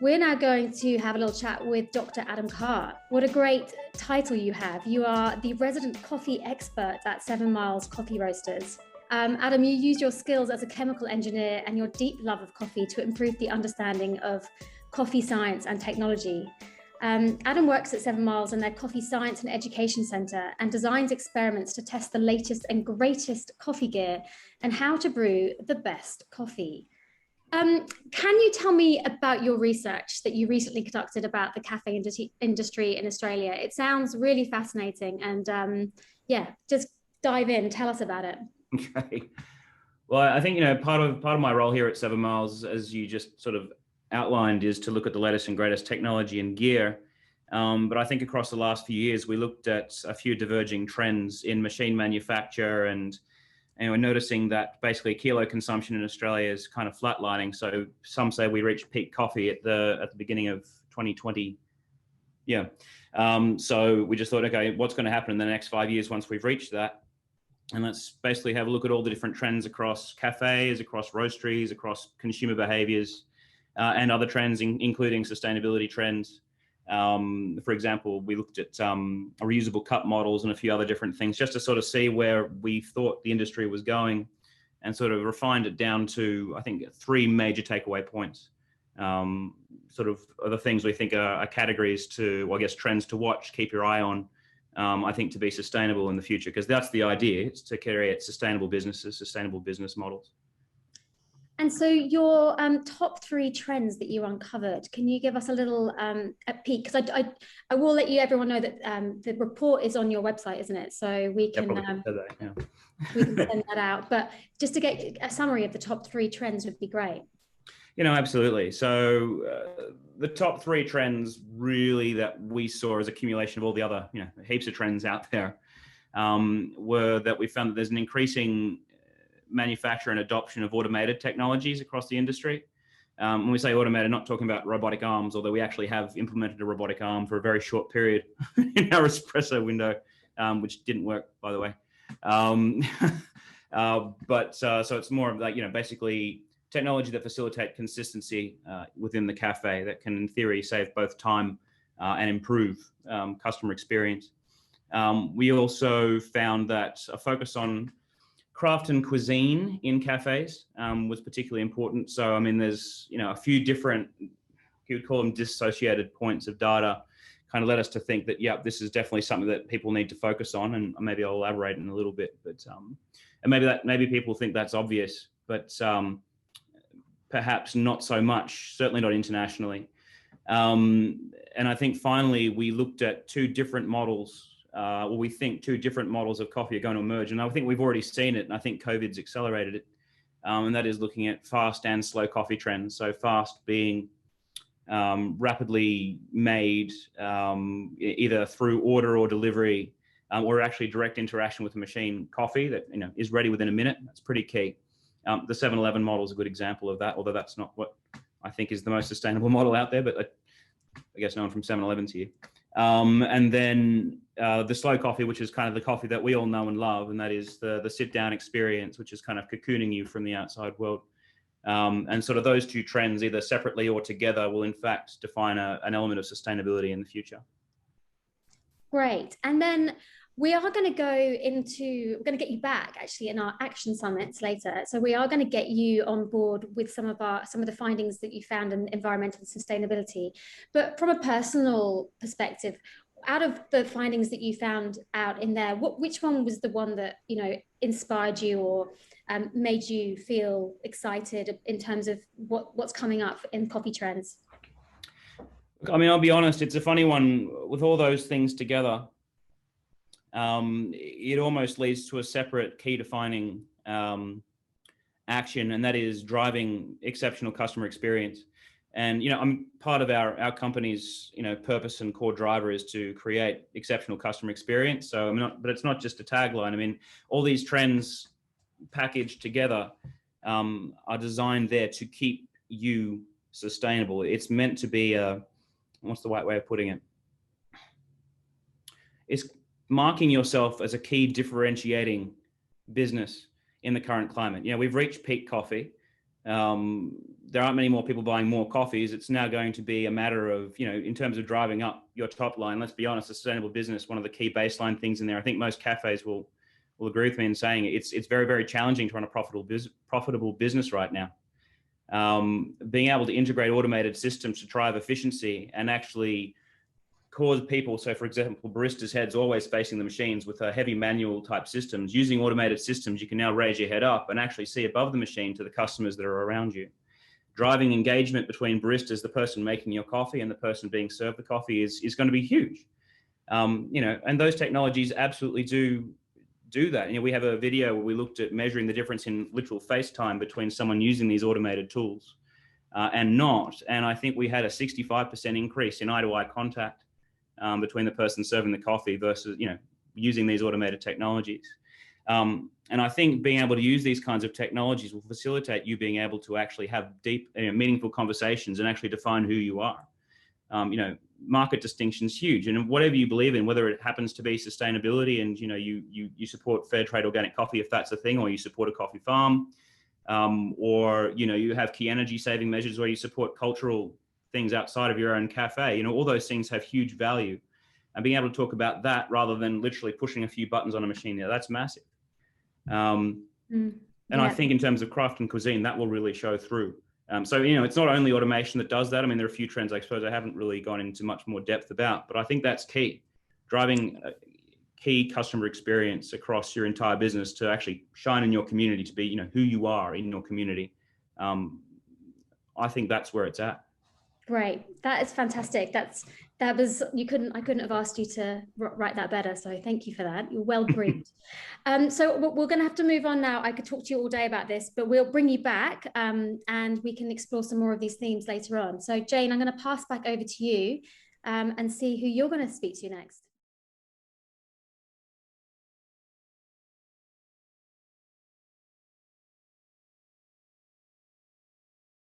We're now going to have a little chat with Dr. Adam Carr. What a great title you have. You are the resident coffee expert at 7 Miles Coffee Roasters. Adam, you use your skills as a chemical engineer and your deep love of coffee to improve the understanding of coffee science and technology. Adam works at 7 Miles in their Coffee Science and Education Centre and designs experiments to test the latest and greatest coffee gear and how to brew the best coffee. Can you tell me about your research that you recently conducted about the cafe industry in Australia? It sounds really fascinating, and yeah, just dive in, tell us about it. Okay. Well, I think, part of my role here at 7 Miles, as you just sort of outlined, is to look at the latest and greatest technology and gear. But I think across the last few years, we looked at a few diverging trends in machine manufacture, and we're noticing that basically kilo consumption in Australia is kind of flatlining. So some say we reached peak coffee at the beginning of 2020. Yeah. So we just thought, okay, what's going to happen in the next 5 years once we've reached that? And let's basically have a look at all the different trends across cafes, across roasteries, across consumer behaviors, and other trends, including sustainability trends. For example, we looked at reusable cup models and a few other different things just to sort of see where we thought the industry was going, and sort of refined it down to, I think, 3 major takeaway points. Sort of the things we think are categories to, well, I guess, trends to watch, keep your eye on, I think, to be sustainable in the future, because that's the idea. It's to create sustainable businesses, sustainable business models. And so your top 3 trends that you uncovered, can you give us a little peek? Because I will let everyone know that the report is on your website, isn't it? So we can, we can send that out. But just to get a summary of the top 3 trends would be great. Absolutely. So the top 3 trends really that we saw as accumulation of all the other, heaps of trends out there, were that we found that there's an increasing manufacture and adoption of automated technologies across the industry. When we say automated, not talking about robotic arms, although we actually have implemented a robotic arm for a very short period in our espresso window, which didn't work, by the way. So it's more of like, basically technology that facilitate consistency within the cafe that can, in theory, save both time and improve customer experience. We also found that a focus on craft and cuisine in cafes was particularly important. So, there's, a few different, you would call them dissociated points of data, kind of led us to think that, yeah, this is definitely something that people need to focus on. And maybe I'll elaborate in a little bit, but, and maybe people think that's obvious, but perhaps not so much, certainly not internationally. And I think finally we looked at 2 different models. We think 2 different models of coffee are going to emerge, and I think we've already seen it, and I think COVID's accelerated it, and that is looking at fast and slow coffee trends. So fast being rapidly made, either through order or delivery, or actually direct interaction with the machine coffee that is ready within a minute. That's pretty key. The 7-Eleven model is a good example of that, although that's not what I think is the most sustainable model out there, but I guess no one from 7-Eleven's here. And then the slow coffee, which is kind of the coffee that we all know and love, and that is the sit-down experience, which is kind of cocooning you from the outside world. And sort of those 2 trends, either separately or together, will in fact define an element of sustainability in the future. Great. And then we're going to get you back actually in our action summits later. So we are going to get you on board with some of the findings that you found in environmental sustainability. But from a personal perspective, out of the findings that you found out in there, which one was the one that inspired you or made you feel excited in terms of what's coming up in coffee trends? I'll be honest, it's a funny one. With all those things together, it almost leads to a separate key defining action, and that is driving exceptional customer experience. And I'm part of our company's purpose and core driver is to create exceptional customer experience. So but it's not just a tagline. All these trends packaged together are designed there to keep you sustainable. It's meant to be what's the right way of putting it? It's marking yourself as a key differentiating business in the current climate. We've reached peak coffee. There aren't many more people buying more coffees. It's now going to be a matter of, in terms of driving up your top line, let's be honest, a sustainable business, one of the key baseline things in there, I think most cafes will agree with me in saying it's very, very challenging to run a profitable business right now. Being able to integrate automated systems to drive efficiency and actually cause people, so for example, baristas' heads always facing the machines with heavy manual type systems. Using automated systems, you can now raise your head up and actually see above the machine to the customers that are around you. Driving engagement between baristas, the person making your coffee, and the person being served the coffee is going to be huge. And those technologies absolutely do that. We have a video where we looked at measuring the difference in literal face time between someone using these automated tools and not. And I think we had a 65% increase in eye-to-eye contact between the person serving the coffee versus, using these automated technologies. And I think being able to use these kinds of technologies will facilitate you being able to actually have deep, meaningful conversations and actually define who you are. Market distinction is huge, and whatever you believe in, whether it happens to be sustainability and you support fair trade organic coffee if that's a thing, or you support a coffee farm, or you have key energy saving measures, or you support cultural things outside of your own cafe. All those things have huge value, and being able to talk about that rather than literally pushing a few buttons on a machine, that's massive. And I think in terms of craft and cuisine, that will really show through. So, it's not only automation that does that. I mean, there are a few trends I suppose I haven't really gone into much more depth about, but I think that's key. Driving a key customer experience across your entire business to actually shine in your community, to be, who you are in your community. I think that's where it's at. Great. That is fantastic. I couldn't have asked you to write that better. So thank you for that. You're well briefed. So we're going to have to move on now. I could talk to you all day about this, but we'll bring you back and we can explore some more of these themes later on. So Jane, I'm going to pass back over to you and see who you're going to speak to next.